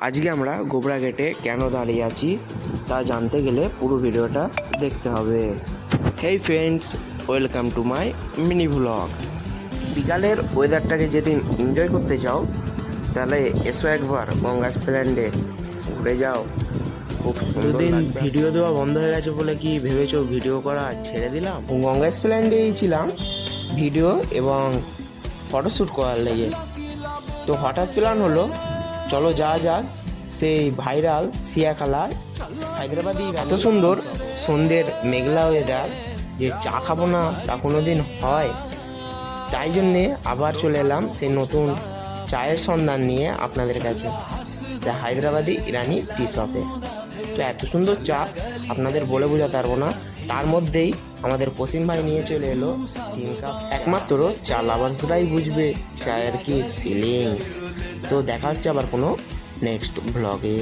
আজকে আমরা গোবরা গেটে কেন দাঁড়িয়ে আছি তা জানতে গেলে পুরো ভিডিওটা দেখতে হবে। হেই friends, welcome to my mini vlog. বিকালের ওয়েদারটাকে যেদিন এনজয় করতে চাও তাহলে এসো একবার গঙ্গা স্প্ল্যান্ডে ঘুরে যাও। খুব দুদিন ভিডিও দেওয়া বন্ধ হয়ে গেছে বলে কি ভেবেছো ভিডিও করা ছেড়ে দিলাম? গঙ্গা স্প্ল্যান্ডেই ছিলাম ভিডিও এবং ফটোশ্যুট করার লেগে। তো হঠাৎ প্ল্যান হলো চলো যাওয়া যাক সেই ভাইরাল সিয়াখালায়। হায়দ্রাবাদি এত সুন্দর সন্ধ্যের মেঘলা ওয়েদার যে চা খাবো না তা কোনো দিন হয়। তাই জন্যে আবার চলে এলাম সেই নতুন চায়ের সন্ধান নিয়ে আপনাদের কাছে, যা হায়দ্রাবাদি ইরানি টি শপে। তো এত সুন্দর চা আপনাদের বলে বোঝাতে পারবো না। তার মধ্যেই আমাদের পশ্চিম ভাই নিয়ে চলে এলো 3 কাপ। একমাত্র চা লাভার্সরাই বুঝবে চায়ের কি ফিলিংস। তো দেখা হচ্ছে আবার কোনো নেক্সট ব্লগে।